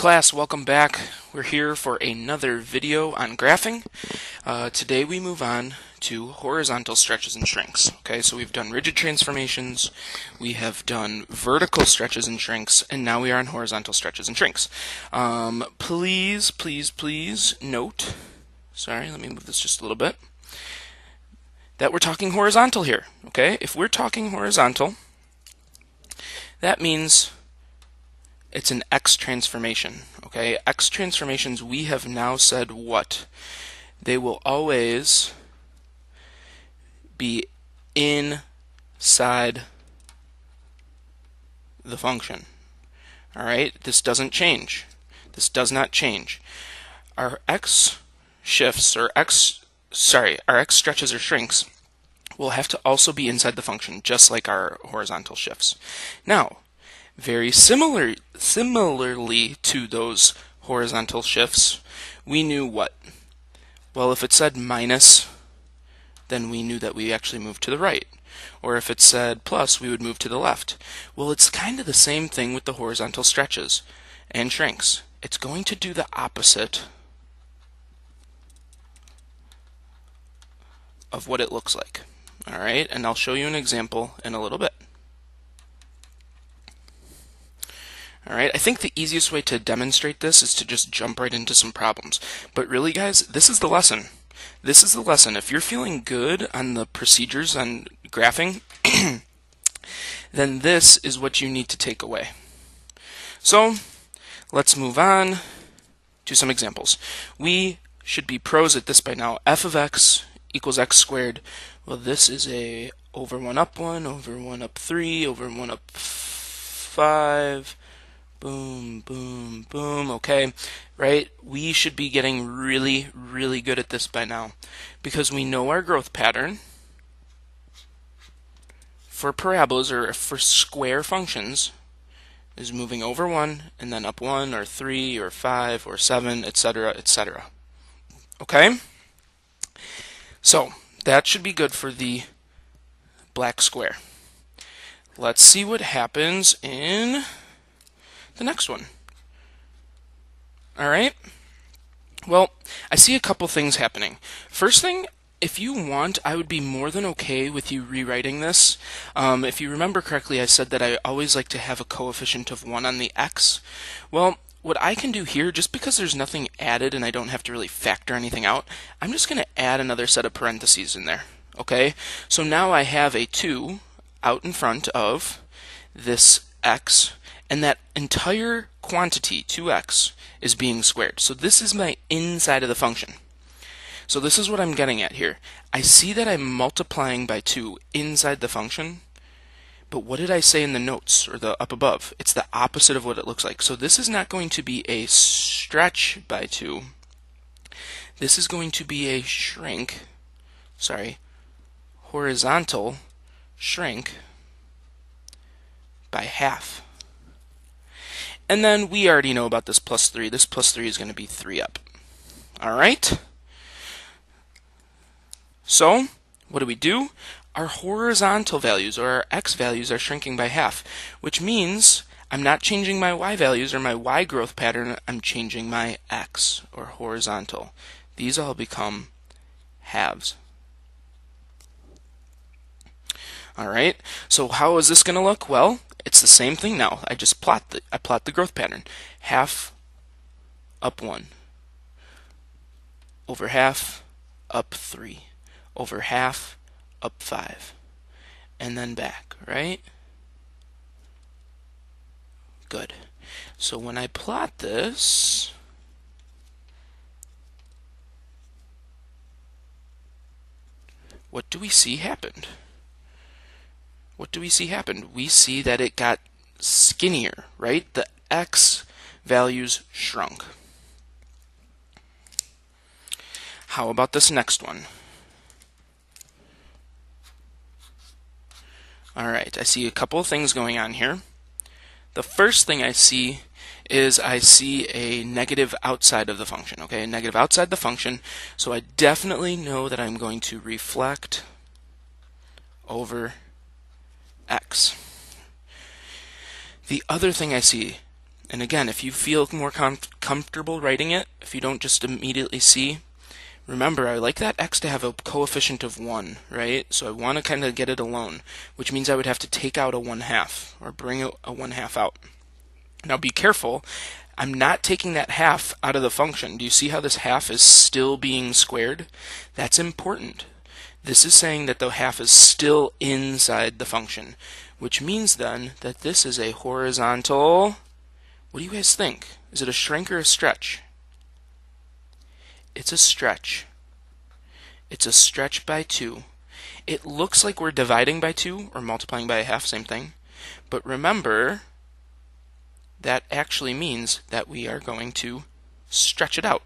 Class, welcome back. We're here for another video on graphing. Today we move on to horizontal stretches and shrinks. Okay, so we've done rigid transformations, we have done vertical stretches and shrinks, and now we are on horizontal stretches and shrinks. Please note, sorry, let me move this just a little bit, that we're talking horizontal here. Okay, if we're talking horizontal, that means it's an X transformation. Okay, X transformations, we have now said what? They will always be inside the function. All right, this doesn't change. This does not change. Our X shifts, or our X stretches or shrinks will have to also be inside the function, just like our horizontal shifts. Now, very similarly to those horizontal shifts, we knew what? Well, if it said minus, then we knew that we actually moved to the right. Or if it said plus, we would move to the left. Well, it's kind of the same thing with the horizontal stretches and shrinks. It's going to do the opposite of what it looks like. All right, and I'll show you an example in a little bit. All right, I think the easiest way to demonstrate this is to just jump right into some problems. But really, guys, this is the lesson. This is the lesson. If you're feeling good on the procedures on graphing, then this is what you need to take away. So, let's move on to some examples. We should be pros at this by now. F of x equals x squared. Well, this is a over 1 up 1, over 1 up 3, over 1 up 5. Boom, boom, boom, okay, right? We should be getting really, really good at this by now because we know our growth pattern for parabolas or for square functions is moving over 1 and then up 1 or 3 or 5 or 7, etc., etc. Okay? So, that should be good for the black square. Let's see what happens in the next one. Alright, well, I see a couple things happening. First thing, if you want, I would be more than okay with you rewriting this. If you remember correctly, I said that I always like to have a coefficient of 1 on the x. Well, what I can do here, just because there's nothing added and I don't have to really factor anything out, I'm just going to add another set of parentheses in there. Okay, so now I have a 2 out in front of this x, and that entire quantity, 2x, is being squared. So this is my inside of the function. So this is what I'm getting at here. I see that I'm multiplying by 2 inside the function, but what did I say in the notes, or the up above? It's the opposite of what it looks like. So this is not going to be a stretch by 2. This is going to be a horizontal shrink by half. And then we already know about this plus 3. This plus 3 is going to be 3 up. Alright? So, what do? Our horizontal values, or our x values, are shrinking by half, which means I'm not changing my y values or my y growth pattern, I'm changing my x, or horizontal. These all become halves. Alright, so how is this going to look? Well, it's the same thing now. I just plot the growth pattern. Half up 1. Over half up 3. Over half up 5. And then back, right? Good. So when I plot this, what do we see happened? What do we see happened? We see that it got skinnier, right? The x values shrunk. How about this next one? Alright, I see a couple of things going on here. The first thing I see is I see a negative outside of the function, okay? A negative outside the function, so I definitely know that I'm going to reflect over x. The other thing I see And again, if you feel more comfortable writing it, if you don't just immediately see, remember, I like that x to have a coefficient of 1, right? So I want to kind of get it alone, which means I would have to take out a 1/2, or bring a 1/2 out. Now be careful, I'm not taking that half out of the function. Do you see how this half is still being squared? That's important. This is saying that the half is still inside the function, which means then that this is a horizontal. What do you guys think? Is it a shrink or a stretch? It's a stretch. It's a stretch by 2. It looks like we're dividing by 2 or multiplying by a half, same thing. But remember, that actually means that we are going to stretch it out.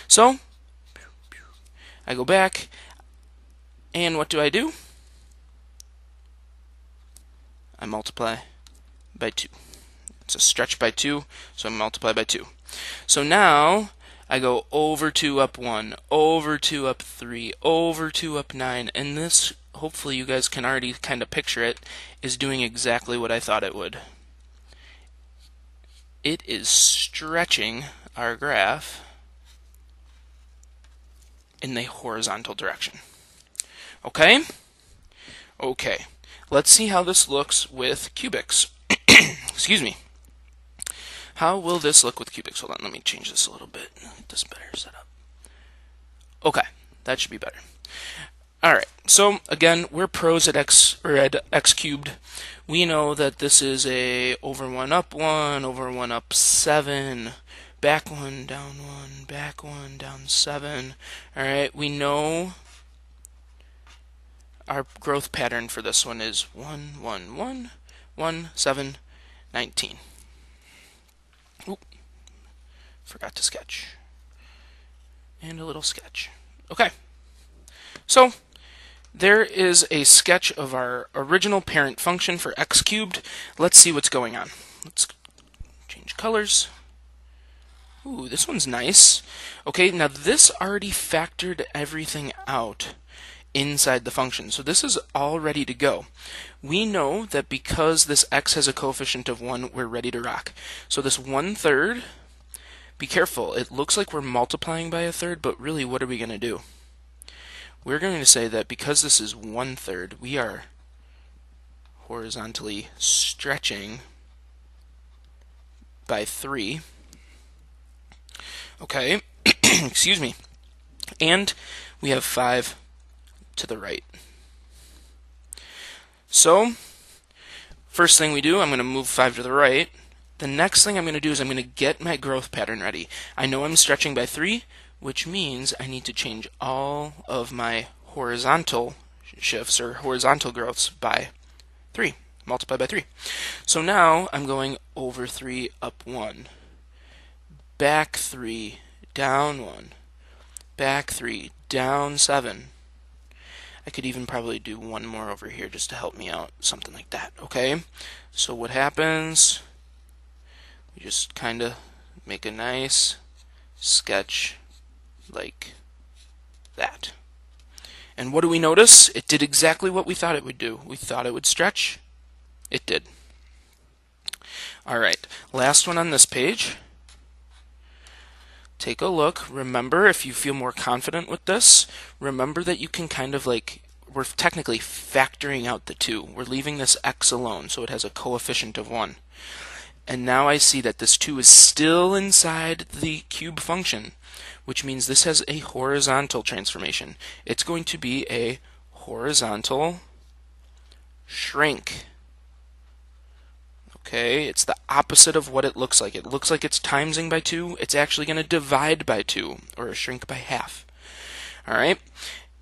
So, I go back, and what do? I multiply by 2. It's a stretch by 2, so I multiply by 2. So now I go over 2 up 1, over 2 up 3, over 2 up 9, and this, hopefully you guys can already kind of picture it, is doing exactly what I thought it would. It is stretching our graph in the horizontal direction. Okay? Okay. Let's see how this looks with cubics. Excuse me. How will this look with cubics? Hold on, let me change this a little bit. Get this better set up. Okay, that should be better. Alright, so again, we're pros at x cubed. We know that this is a over 1 up 1, over 1 up 7, back 1, down 1, back 1, down 7. Alright, we know our growth pattern for this one is 1, 1, 1, 1, 7, 19. Oop, forgot to sketch. And a little sketch. Okay, so there is a sketch of our original parent function for x cubed. Let's see what's going on. Let's change colors. Ooh, this one's nice. Okay, now this already factored everything out inside the function. So this is all ready to go. We know that because this x has a coefficient of 1, we're ready to rock. So this 1/3, be careful, it looks like we're multiplying by 1/3, but really what are we going to do? We're going to say that because this is 1/3, we are horizontally stretching by 3. Okay, excuse me. And we have 5 to the right. So, first thing we do, I'm going to move 5 to the right. The next thing I'm going to do is I'm going to get my growth pattern ready. I know I'm stretching by 3, which means I need to change all of my horizontal shifts or horizontal growths by 3. Multiply by 3. So now I'm going over 3, up 1, back 3, down 1, back 3, down 7. I could even probably do one more over here just to help me out, something like that, okay? So what happens, we just kind of make a nice sketch like that. And what do we notice? It did exactly what we thought it would do. We thought it would stretch. It did. Alright, last one on this page. Take a look. Remember, if you feel more confident with this, remember that you can kind of like, we're technically factoring out the 2. We're leaving this x alone, so it has a coefficient of 1. And now I see that this 2 is still inside the cube function, which means this has a horizontal transformation. It's going to be a horizontal shrink. Okay, it's the opposite of what it looks like. It looks like it's timesing by 2. It's actually going to divide by 2, or a shrink by half. Alright,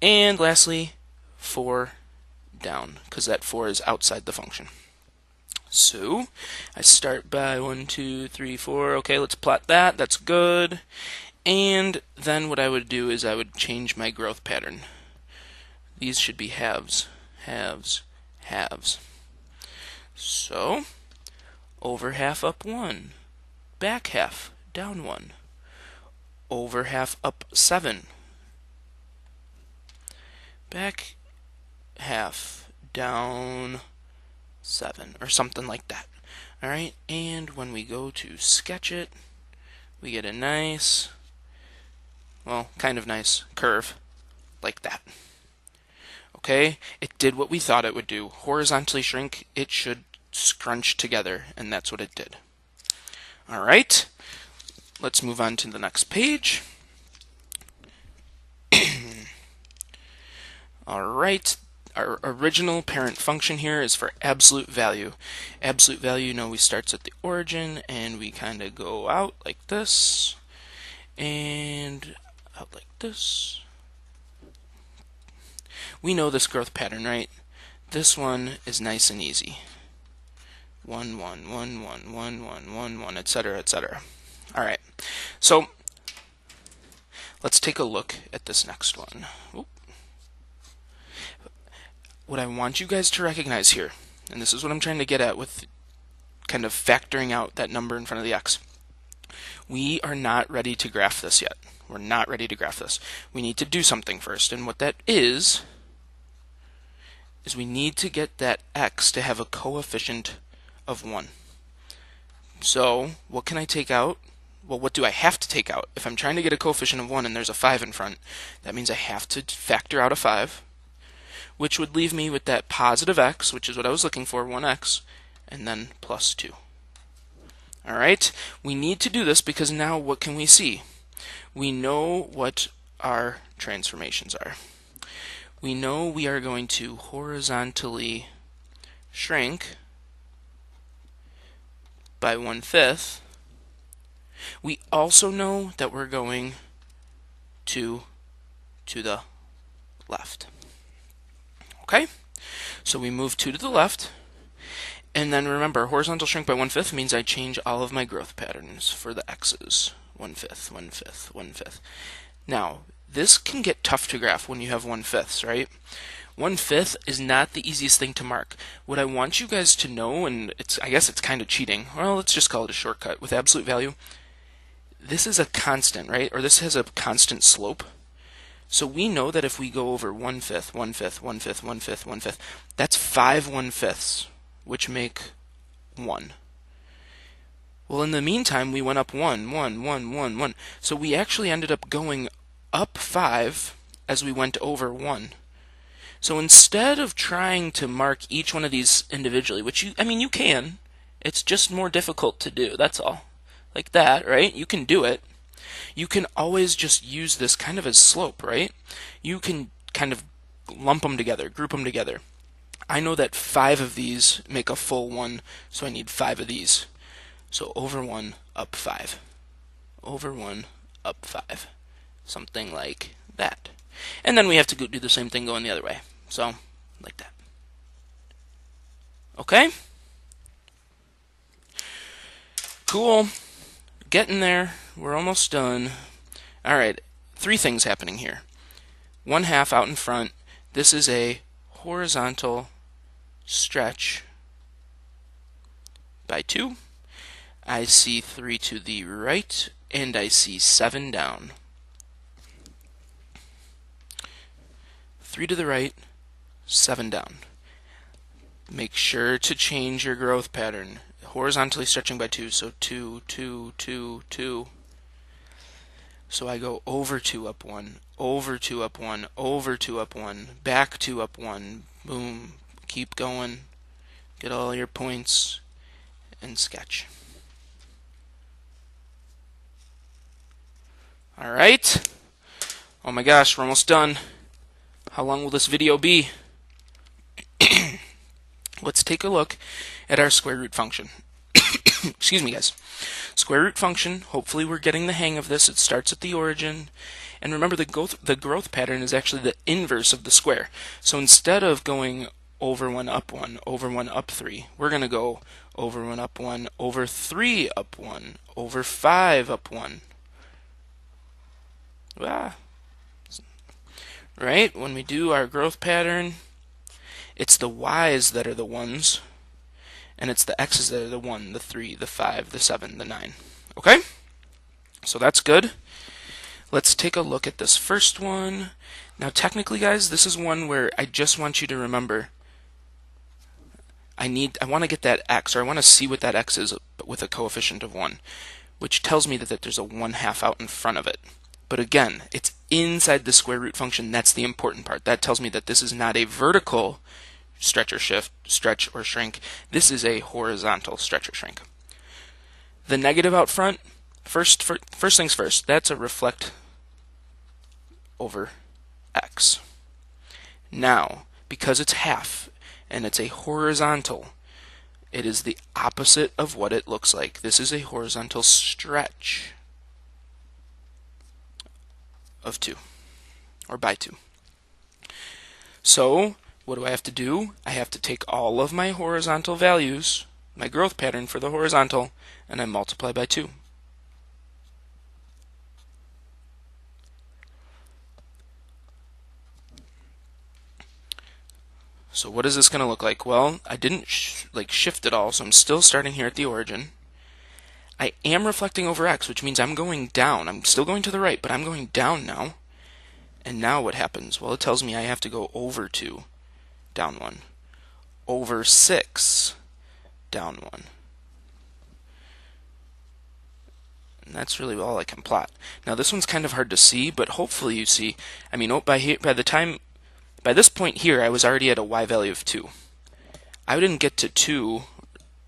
and lastly, 4 down, because that 4 is outside the function. So, I start by 1, 2, 3, 4. Okay, let's plot that. That's good. And then what I would do is I would change my growth pattern. These should be halves, halves, halves. So, over half up 1, back half down 1, over half up 7, back half down 7, or something like that. Alright, and when we go to sketch it, we get a nice, well, kind of nice curve, like that. Okay, it did what we thought it would do. Horizontally shrink, it should scrunch together, and that's what it did. Alright, let's move on to the next page. Alright, our original parent function here is for absolute value. Absolute value, you know, we starts at the origin, and we kind of go out like this, and out like this. We know this growth pattern, right? This one is nice and easy. 1, 1, 1, 1, 1, 1, 1, 1, etc., etc. Alright, so let's take a look at this next one. Oop. What I want you guys to recognize here, and this is what I'm trying to get at with kind of factoring out that number in front of the x. We are not ready to graph this yet. We're not ready to graph this. We need to do something first, and what that is we need to get that x to have a coefficient of 1. So, what can I take out? Well, what do I have to take out? If I'm trying to get a coefficient of 1 and there's a 5 in front, that means I have to factor out a 5, which would leave me with that positive x, which is what I was looking for, 1x, and then plus 2. Alright, we need to do this because now what can we see? We know what our transformations are. We know we are going to horizontally shrink by 1/5. We also know that we're going to the left. Okay? So we move 2 to the left. And then remember, horizontal shrink by 1/5 means I change all of my growth patterns for the x's. 1/5, 1/5, 1/5. Now, this can get tough to graph when you have 1/5, right? 1/5 is not the easiest thing to mark. What I want you guys to know, and I guess it's kind of cheating, well, let's just call it a shortcut. With absolute value, this is a constant, right? Or this has a constant slope. So we know that if we go over 1/5, 1/5, 1/5, 1/5, 1/5, that's 5 1/5s, which make 1. Well, in the meantime, we went up 1, 1, 1, 1, 1. So we actually ended up going up 5 as we went over 1. So instead of trying to mark each one of these individually, which you can, it's just more difficult to do, that's all. Like that, right? You can do it. You can always just use this kind of as slope, right? You can kind of lump them together, group them together. I know that 5 of these make a full 1, so I need 5 of these. So over 1, up 5. Over 1, up 5. Something like that. And then we have to do the same thing going the other way. So, like that. Okay? Cool. Getting there. We're almost done. Alright, 3 things happening here. 1/2 out in front. This is a horizontal stretch by 2. I see 3 to the right, and I see 7 down. 3 to the right, 7 down. Make sure to change your growth pattern. Horizontally stretching by 2, so 2, 2, 2, 2. So I go over 2, up 1, over 2, up 1, over 2, up 1, back 2, up 1, boom, keep going, get all your points, and sketch. Alright, oh my gosh, we're almost done. How long will this video be? Let's take a look at our square root function. Excuse me, guys. Square root function, hopefully we're getting the hang of this. It starts at the origin. And remember, the growth pattern is actually the inverse of the square. So instead of going over 1, up 1, over 1, up 3, we're going to go over 1, up 1, over 3, up 1, over 5, up 1. Ah. Right? When we do our growth pattern, it's the y's that are the 1s, and it's the x's that are the 1, the 3, the 5, the 7, the 9. Okay? So that's good. Let's take a look at this first one. Now technically, guys, this is one where I just want you to remember I want to get that x, or I want to see what that x is with a coefficient of 1, which tells me that there's a 1/2 out in front of it. But again, it's inside the square root function. That's the important part. That tells me that this is not a vertical stretch or shrink. This is a horizontal stretch or shrink. The negative out front, first things first, that's a reflect over x. Now, because it's half and it's a horizontal, it is the opposite of what it looks like. This is a horizontal stretch of 2, or by 2. So, what do I have to do? I have to take all of my horizontal values, my growth pattern for the horizontal, and I multiply by 2. So what is this going to look like? Well, I didn't shift it all, so I'm still starting here at the origin. I am reflecting over x, which means I'm going down. I'm still going to the right, but I'm going down now. And now what happens? Well, it tells me I have to go over 2, down 1, over 6, down 1. And that's really all I can plot. Now this one's kind of hard to see, but hopefully you see. I mean, by this point here, I was already at a y value of 2. I didn't get to 2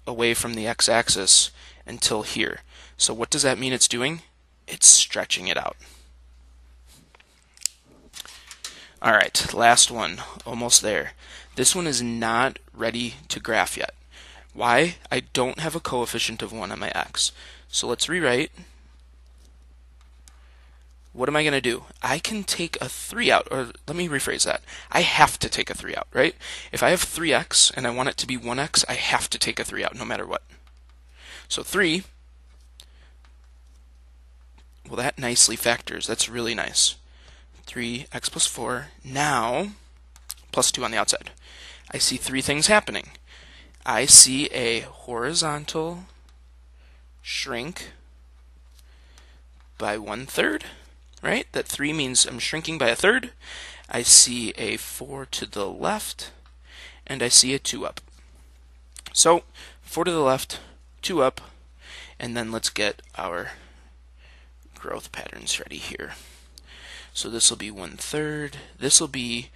away from the x-axis until here. So what does that mean it's doing? It's stretching it out. Alright, last one. Almost there. This one is not ready to graph yet. Why? I don't have a coefficient of 1 on my x. So let's rewrite. What am I going to do? I can take a 3 out, or let me rephrase that. I have to take a 3 out, right? If I have 3x and I want it to be 1x, I have to take a 3 out no matter what. So 3, well, that nicely factors. That's really nice. 3x plus 4, now plus 2 on the outside. I see 3 things happening. I see a horizontal shrink by 1/3, right? That 3 means I'm shrinking by 1/3. I see a 4 to the left, and I see a 2 up. So 4 to the left, 2 up, and then let's get our growth patterns ready here. So this will be 1/3. This will be,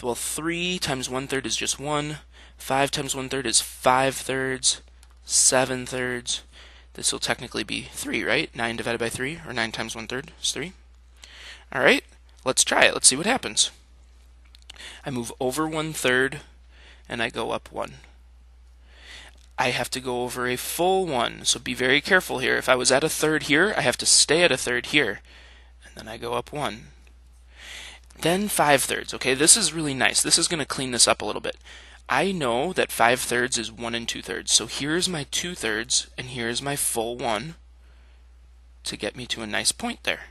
well, 3 times 1/3 is just 1. 5 times 1/3 is 5/3. 7/3. This will technically be 3, right? 9 divided by 3, or 9 times 1/3 is 3. Alright, let's try it. Let's see what happens. I move over 1/3, and I go up 1. I have to go over a full 1, so be very careful here. If I was at a 1/3 here, I have to stay at a 1/3 here, and then I go up 1. Then 5/3. Okay, this is really nice. This is going to clean this up a little bit. I know that 5/3 is 1 2/3, so here's my 2/3, and here's my full 1 to get me to a nice point there.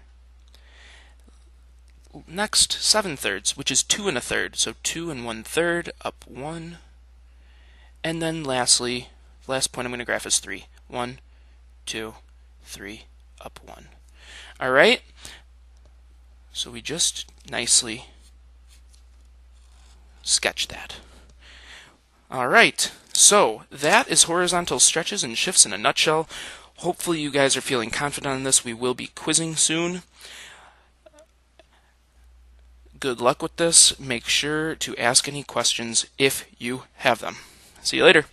Next, 7/3, which is 2 1/3, so 2 1/3, up 1. And then lastly, last point I'm going to graph is 3. 1, 2, 3, up 1. Alright? So we just nicely sketch that. Alright, so that is horizontal stretches and shifts in a nutshell. Hopefully you guys are feeling confident on this. We will be quizzing soon. Good luck with this. Make sure to ask any questions if you have them. See you later.